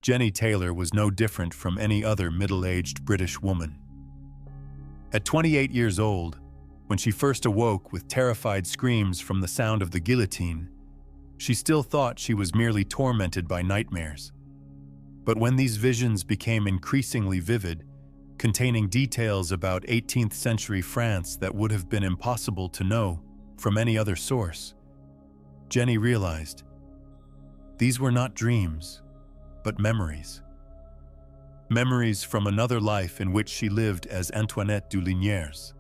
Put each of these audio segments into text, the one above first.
Jenny Taylor was no different from any other middle-aged British woman. At 28 years old, when she first awoke with terrified screams from the sound of the guillotine, she still thought she was merely tormented by nightmares. But when these visions became increasingly vivid, containing details about 18th century France that would have been impossible to know from any other source, Jenny realized these were not dreams, but memories. Memories from another life in which she lived as Antoinette du Ligniéres,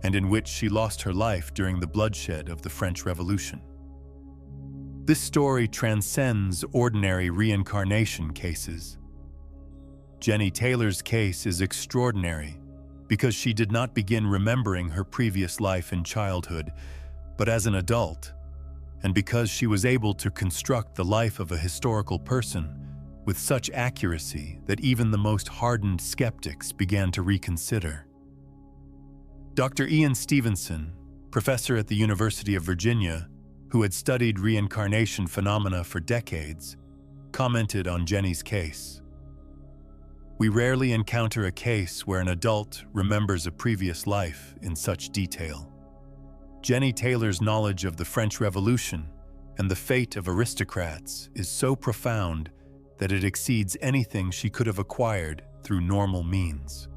and in which she lost her life during the bloodshed of the French Revolution. This story transcends ordinary reincarnation cases. Jenny Taylor's case is extraordinary because she did not begin remembering her previous life in childhood, but as an adult, and because she was able to construct the life of a historical person with such accuracy that even the most hardened skeptics began to reconsider. Dr. Ian Stevenson, professor at the University of Virginia, who had studied reincarnation phenomena for decades, commented on Jenny's case. "We rarely encounter a case where an adult remembers a previous life in such detail. Jenny Taylor's knowledge of the French Revolution and the fate of aristocrats is so profound that it exceeds anything she could have acquired through normal means."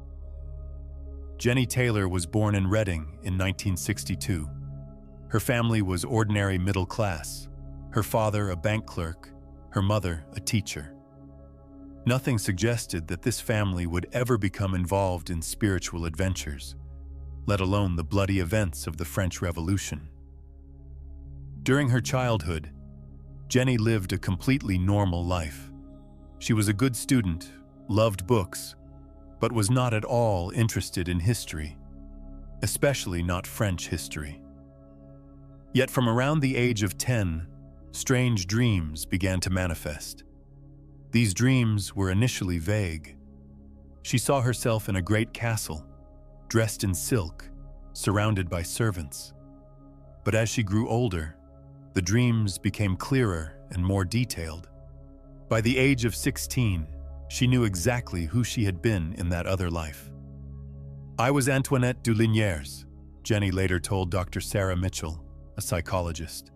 Jenny Taylor was born in Reading in 1962. Her family was ordinary middle class, her father a bank clerk, her mother a teacher. Nothing suggested that this family would ever become involved in spiritual adventures, let alone the bloody events of the French Revolution. During her childhood, Jenny lived a completely normal life. She was a good student, loved books, but was not at all interested in history, especially not French history. Yet from around the age of 10, strange dreams began to manifest. These dreams were initially vague. She saw herself in a great castle, dressed in silk, surrounded by servants. But as she grew older, the dreams became clearer and more detailed. By the age of 16, she knew exactly who she had been in that other life. "I was Antoinette du Ligniéres," Jenny later told Dr. Sarah Mitchell, a psychologist.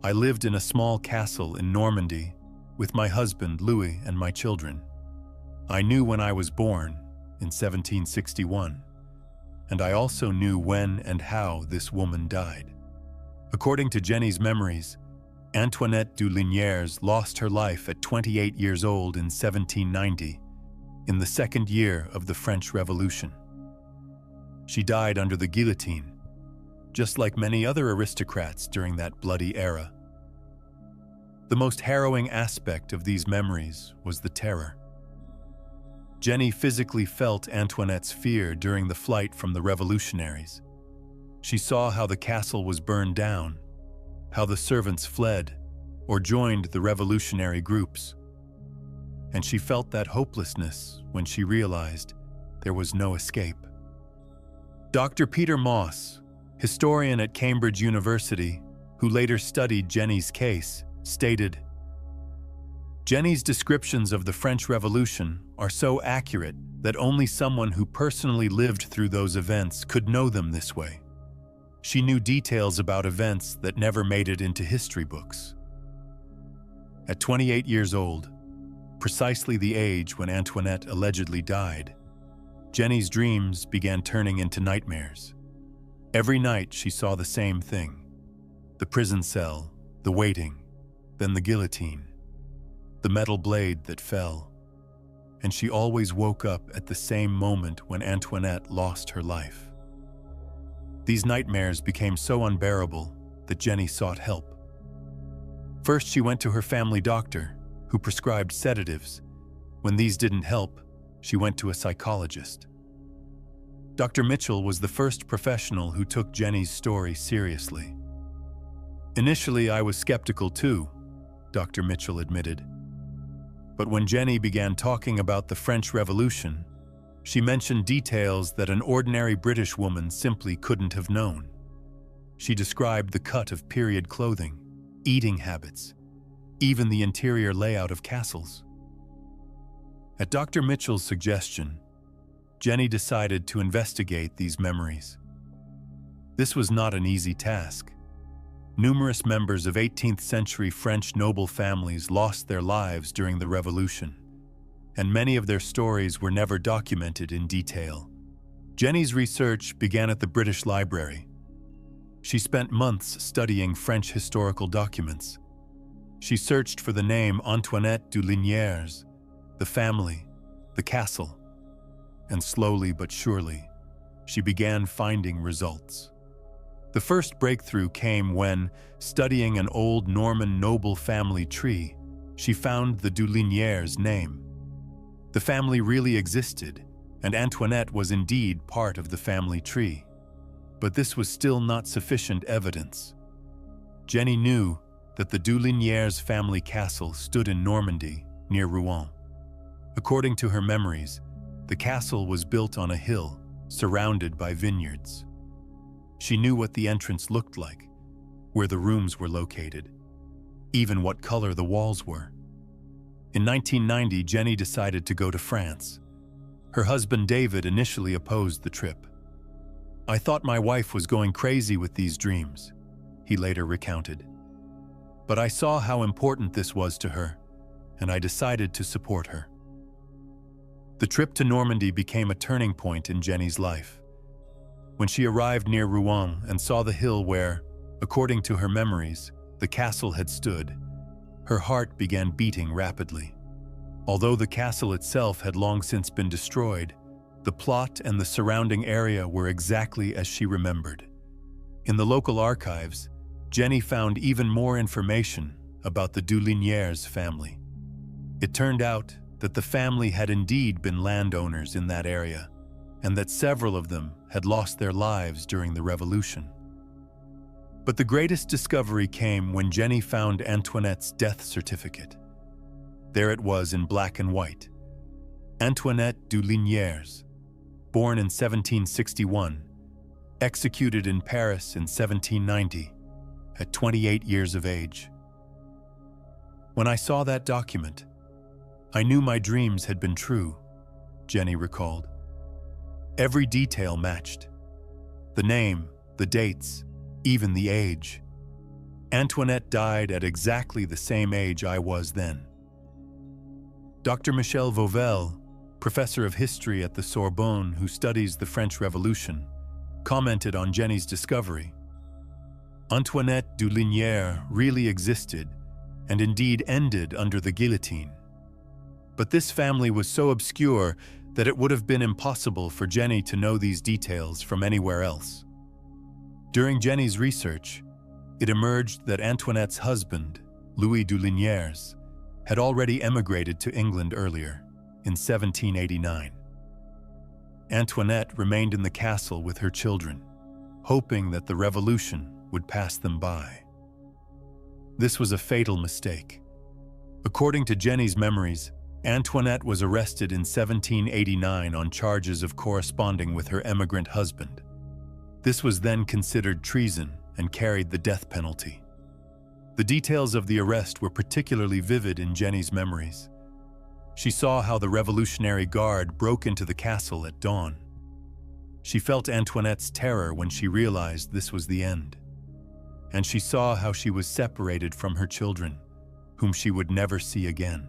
"I lived in a small castle in Normandy with my husband Louis and my children. I knew when I was born, in 1761, and I also knew when and how this woman died." According to Jenny's memories, Antoinette du Ligniéres lost her life at 28 years old in 1790, in the second year of the French Revolution. She died under the guillotine, just like many other aristocrats during that bloody era. The most harrowing aspect of these memories was the terror. Jenny physically felt Antoinette's fear during the flight from the revolutionaries. She saw how the castle was burned down, how the servants fled or joined the revolutionary groups. And she felt that hopelessness when she realized there was no escape. Dr. Peter Moss, historian at Cambridge University, who later studied Jenny's case, stated, "Jenny's descriptions of the French Revolution are so accurate that only someone who personally lived through those events could know them this way. She knew details about events that never made it into history books." At 28 years old, precisely the age when Antoinette allegedly died, Jenny's dreams began turning into nightmares. Every night she saw the same thing: the prison cell, the waiting, then the guillotine, the metal blade that fell, and she always woke up at the same moment when Antoinette lost her life. These nightmares became so unbearable that Jenny sought help. First, she went to her family doctor, who prescribed sedatives. When these didn't help, she went to a psychologist. Dr. Mitchell was the first professional who took Jenny's story seriously. "Initially, I was skeptical too," Dr. Mitchell admitted. But when Jenny began talking about the French Revolution, she mentioned details that an ordinary British woman simply couldn't have known. She described the cut of period clothing, eating habits, even the interior layout of castles. At Dr. Mitchell's suggestion, Jenny decided to investigate these memories. This was not an easy task. Numerous members of 18th century French noble families lost their lives during the Revolution, and many of their stories were never documented in detail. Jenny's research began at the British Library. She spent months studying French historical documents. She searched for the name Antoinette du Ligniéres, the family, the castle, and slowly but surely, she began finding results. The first breakthrough came when, studying an old Norman noble family tree, she found the du Ligniéres name. The family really existed, and Antoinette was indeed part of the family tree. But this was still not sufficient evidence. Jenny knew that the du Ligniéres family castle stood in Normandy, near Rouen. According to her memories, the castle was built on a hill, surrounded by vineyards. She knew what the entrance looked like, where the rooms were located, even what color the walls were. In 1990, Jenny decided to go to France. Her husband David initially opposed the trip. "I thought my wife was going crazy with these dreams," he later recounted. "But I saw how important this was to her, and I decided to support her." The trip to Normandy became a turning point in Jenny's life. When she arrived near Rouen and saw the hill where, according to her memories, the castle had stood, her heart began beating rapidly. Although the castle itself had long since been destroyed, the plot and the surrounding area were exactly as she remembered. In the local archives, Jenny found even more information about the du Ligniéres family. It turned out that the family had indeed been landowners in that area, and that several of them had lost their lives during the Revolution. But the greatest discovery came when Jenny found Antoinette's death certificate. There it was in black and white. Antoinette du Ligniéres, born in 1761, executed in Paris in 1790, at 28 years of age. When I saw that document, I knew my dreams had been true, Jenny recalled. Every detail matched. The name, the dates, even the age. Antoinette died at exactly the same age I was then. Dr. Michel Vauvel, professor of history at the Sorbonne who studies the French Revolution, commented on Jenny's discovery. Antoinette du Lignières really existed and indeed ended under the guillotine. But this family was so obscure that it would have been impossible for Jenny to know these details from anywhere else. During Jenny's research, it emerged that Antoinette's husband, Louis du Lignières, had already emigrated to England earlier, in 1789. Antoinette remained in the castle with her children, hoping that the revolution would pass them by. This was a fatal mistake. According to Jenny's memories, Antoinette was arrested in 1789 on charges of corresponding with her emigrant husband. This was then considered treason and carried the death penalty. The details of the arrest were particularly vivid in Jenny's memories. She saw how the Revolutionary Guard broke into the castle at dawn. She felt Antoinette's terror when she realized this was the end. And she saw how she was separated from her children, whom she would never see again.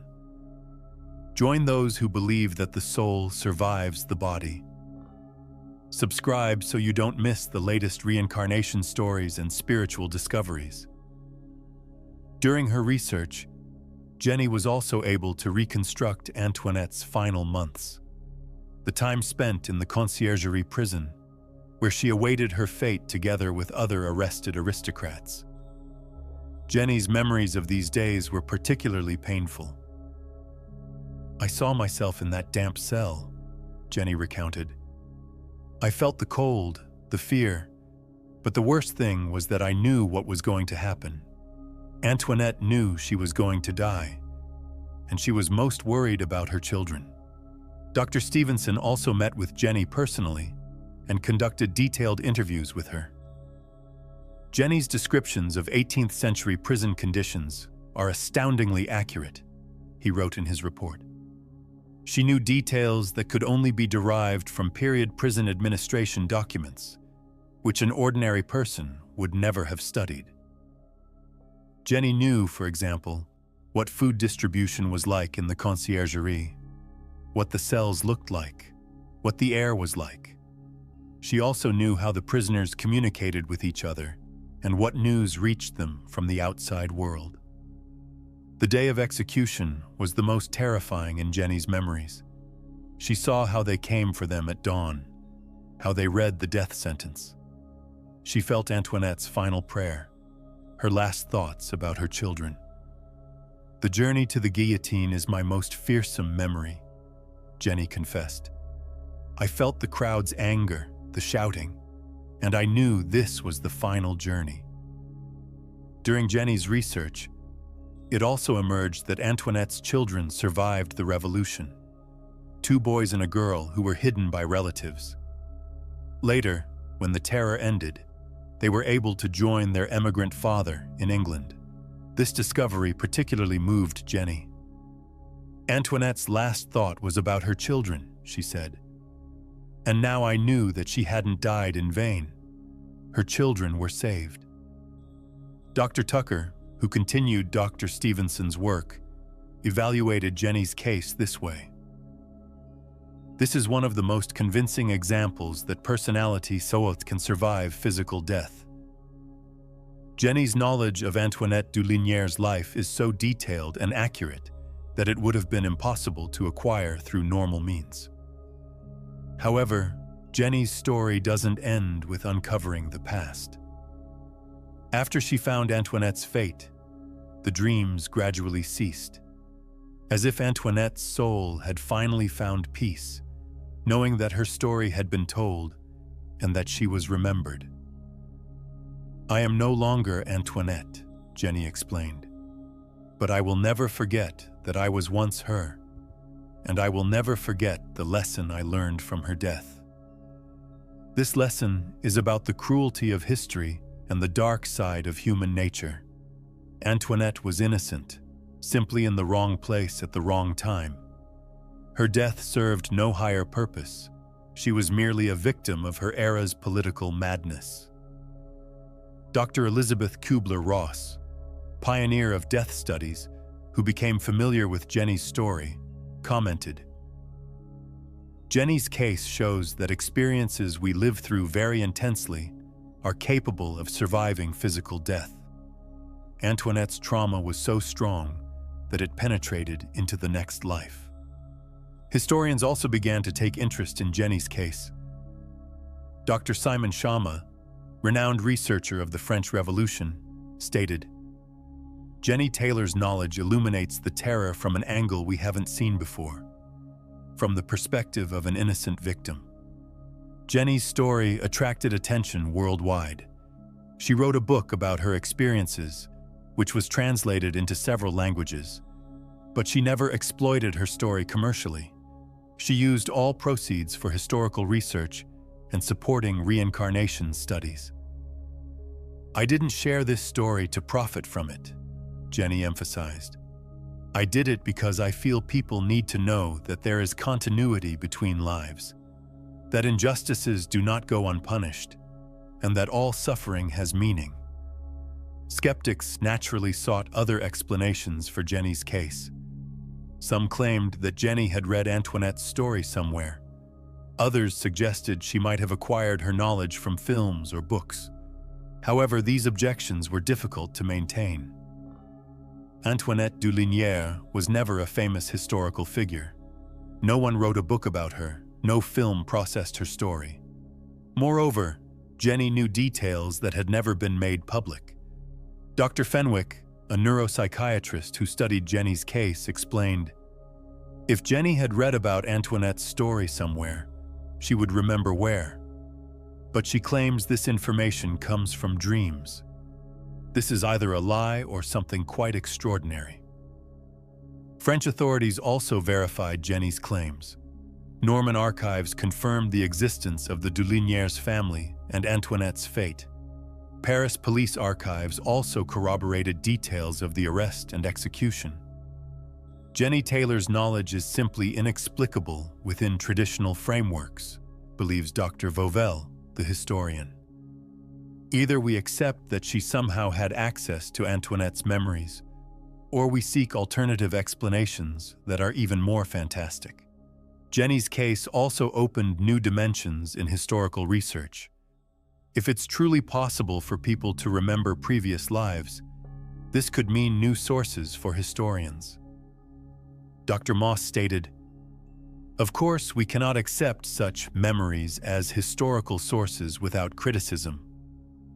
Join those who believe that the soul survives the body. Subscribe so you don't miss the latest reincarnation stories and spiritual discoveries. During her research, Jenny was also able to reconstruct Antoinette's final months. The time spent in the Conciergerie prison, where she awaited her fate together with other arrested aristocrats. Jenny's memories of these days were particularly painful. "I saw myself in that damp cell," Jenny recounted. "I felt the cold, the fear, but the worst thing was that I knew what was going to happen. Antoinette knew she was going to die, and she was most worried about her children." Dr. Stevenson also met with Jenny personally and conducted detailed interviews with her. Jenny's descriptions of 18th century prison conditions are astoundingly accurate, he wrote in his report. She knew details that could only be derived from period prison administration documents, which an ordinary person would never have studied. Jenny knew, for example, what food distribution was like in the Conciergerie, what the cells looked like, what the air was like. She also knew how the prisoners communicated with each other and what news reached them from the outside world. The day of execution was the most terrifying in Jenny's memories. She saw how they came for them at dawn, how they read the death sentence. She felt Antoinette's final prayer, her last thoughts about her children. "The journey to the guillotine is my most fearsome memory," Jenny confessed. "I felt the crowd's anger, the shouting, and I knew this was the final journey." During Jenny's research, it also emerged that Antoinette's children survived the revolution. 2 boys and a girl who were hidden by relatives. Later, when the terror ended, they were able to join their emigrant father in England. This discovery particularly moved Jenny. "Antoinette's last thought was about her children," she said. "And now I knew that she hadn't died in vain. Her children were saved." Dr. Tucker, who continued Dr. Stevenson's work, evaluated Jenny's case this way. "This is one of the most convincing examples that personality Soot can survive physical death. Jenny's knowledge of Antoinette du Ligniéres' life is so detailed and accurate that it would have been impossible to acquire through normal means." However, Jenny's story doesn't end with uncovering the past. After she found Antoinette's fate, the dreams gradually ceased, as if Antoinette's soul had finally found peace, knowing that her story had been told and that she was remembered. "I am no longer Antoinette," Jenny explained, "but I will never forget that I was once her, and I will never forget the lesson I learned from her death. This lesson is about the cruelty of history and the dark side of human nature. Antoinette was innocent, simply in the wrong place at the wrong time. Her death served no higher purpose. She was merely a victim of her era's political madness." Dr. Elizabeth Kubler-Ross, pioneer of death studies, who became familiar with Jenny's story, commented, "Jenny's case shows that experiences we live through very intensely are capable of surviving physical death. Antoinette's trauma was so strong that it penetrated into the next life." Historians also began to take interest in Jenny's case. Dr. Simon Schama, renowned researcher of the French Revolution, stated, "Jenny Taylor's knowledge illuminates the terror from an angle we haven't seen before, from the perspective of an innocent victim." Jenny's story attracted attention worldwide. She wrote a book about her experiences, which was translated into several languages, but she never exploited her story commercially. She used all proceeds for historical research and supporting reincarnation studies. "I didn't share this story to profit from it," Jenny emphasized. "I did it because I feel people need to know that there is continuity between lives, that injustices do not go unpunished, and that all suffering has meaning." Skeptics naturally sought other explanations for Jenny's case. Some claimed that Jenny had read Antoinette's story somewhere. Others suggested she might have acquired her knowledge from films or books. However, these objections were difficult to maintain. Antoinette du Ligniéres was never a famous historical figure. No one wrote a book about her, no film processed her story. Moreover, Jenny knew details that had never been made public. Dr. Fenwick, a neuropsychiatrist who studied Jenny's case, explained, "If Jenny had read about Antoinette's story somewhere, she would remember where. But she claims this information comes from dreams. This is either a lie or something quite extraordinary." French authorities also verified Jenny's claims. Norman archives confirmed the existence of the du Ligniéres family and Antoinette's fate. Paris police archives also corroborated details of the arrest and execution. Jenny Taylor's knowledge is simply inexplicable within traditional frameworks, believes Dr. Vauvel, the historian. Either we accept that she somehow had access to Antoinette's memories, or we seek alternative explanations that are even more fantastic. Jenny's case also opened new dimensions in historical research. If it's truly possible for people to remember previous lives, this could mean new sources for historians. Dr. Moss stated, "Of course, we cannot accept such memories as historical sources without criticism.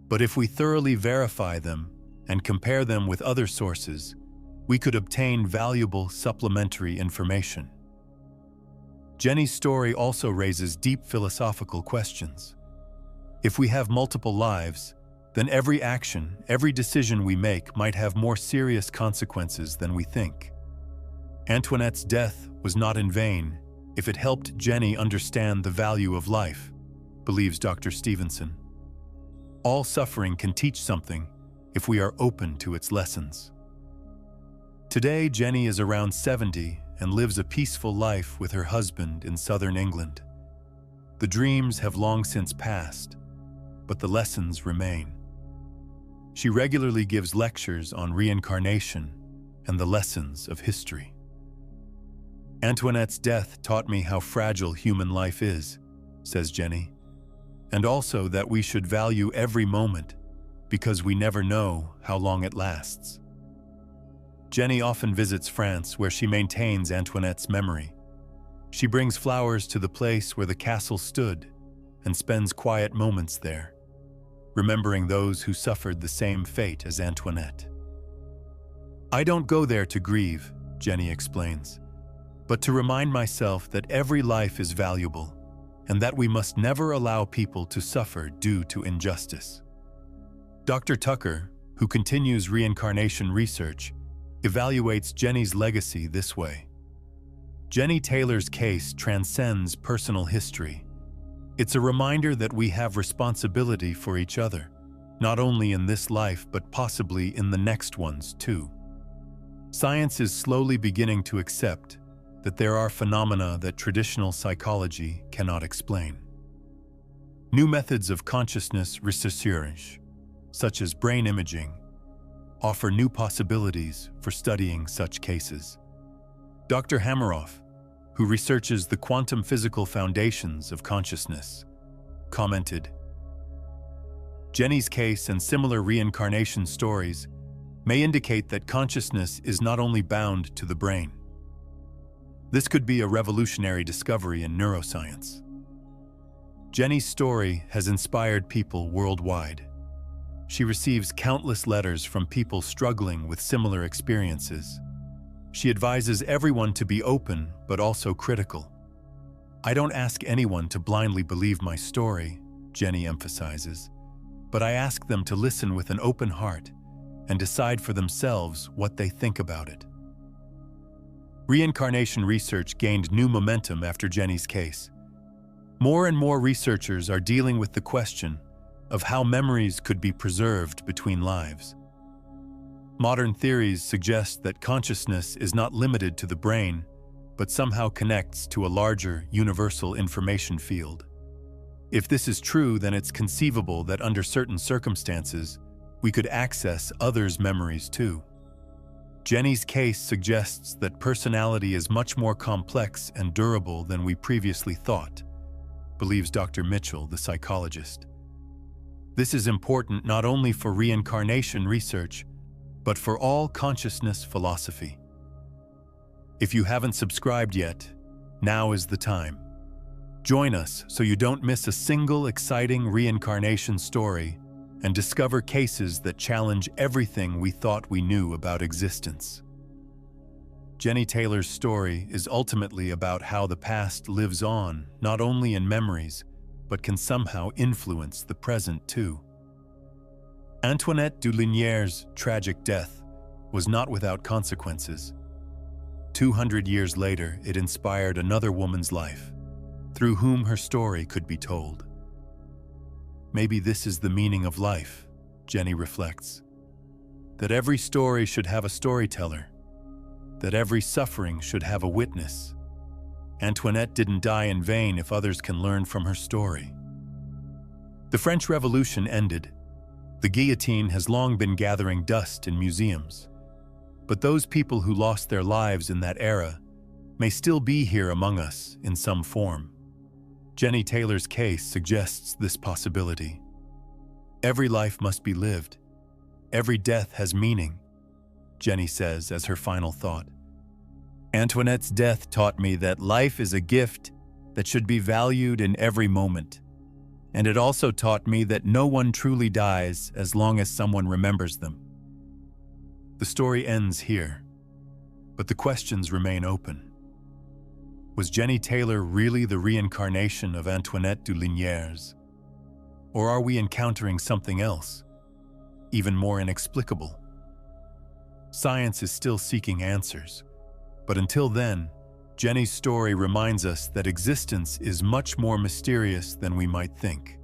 But if we thoroughly verify them and compare them with other sources, we could obtain valuable supplementary information." Jenny's story also raises deep philosophical questions. If we have multiple lives, then every action, every decision we make might have more serious consequences than we think. Antoinette's death was not in vain if it helped Jenny understand the value of life, believes Dr. Stevenson. All suffering can teach something if we are open to its lessons. Today, Jenny is around 70 and lives a peaceful life with her husband in southern England. The dreams have long since passed, but the lessons remain. She regularly gives lectures on reincarnation and the lessons of history. "Antoinette's death taught me how fragile human life is," says Jenny, "and also that we should value every moment because we never know how long it lasts." Jenny often visits France, where she maintains Antoinette's memory. She brings flowers to the place where the castle stood and spends quiet moments there, remembering those who suffered the same fate as Antoinette. "I don't go there to grieve," Jenny explains, "but to remind myself that every life is valuable and that we must never allow people to suffer due to injustice." Dr. Tucker, who continues reincarnation research, evaluates Jenny's legacy this way. Jenny Taylor's case transcends personal history. It's a reminder that we have responsibility for each other, not only in this life but possibly in the next ones too. Science is slowly beginning to accept that there are phenomena that traditional psychology cannot explain. New methods of consciousness research, such as brain imaging, offer new possibilities for studying such cases. Dr. Hameroff, who researches the quantum physical foundations of consciousness, commented, "Jenny's case and similar reincarnation stories may indicate that consciousness is not only bound to the brain. This could be a revolutionary discovery in neuroscience." Jenny's story has inspired people worldwide. She receives countless letters from people struggling with similar experiences. She advises everyone to be open but also critical. "I don't ask anyone to blindly believe my story," Jenny emphasizes, "but I ask them to listen with an open heart and decide for themselves what they think about it." Reincarnation research gained new momentum after Jenny's case. More and more researchers are dealing with the question of how memories could be preserved between lives. Modern theories suggest that consciousness is not limited to the brain, but somehow connects to a larger, universal information field. If this is true, then it's conceivable that under certain circumstances, we could access others' memories too. Jenny's case suggests that personality is much more complex and durable than we previously thought, believes Dr. Mitchell, the psychologist. This is important not only for reincarnation research, but for all consciousness philosophy. If you haven't subscribed yet, now is the time. Join us so you don't miss a single exciting reincarnation story and discover cases that challenge everything we thought we knew about existence. Jenny Taylor's story is ultimately about how the past lives on, not only in memories, but can somehow influence the present too. Antoinette du Ligniéres' tragic death was not without consequences. 200 years later, it inspired another woman's life, through whom her story could be told. Maybe this is the meaning of life, Jenny reflects, that every story should have a storyteller. that every suffering should have a witness. Antoinette didn't die in vain if others can learn from her story. The French Revolution ended. The guillotine has long been gathering dust in museums. But those people who lost their lives in that era may still be here among us in some form. Jenny Taylor's case suggests this possibility. Every life must be lived. Every death has meaning, Jenny says as her final thought. Antoinette's death taught me that life is a gift that should be valued in every moment. And it also taught me that no one truly dies as long as someone remembers them. The story ends here, but the questions remain open. Was Jenny Taylor really the reincarnation of Antoinette du Ligniéres? Or are we encountering something else, even more inexplicable? Science is still seeking answers, but until then, Jenny's story reminds us that existence is much more mysterious than we might think.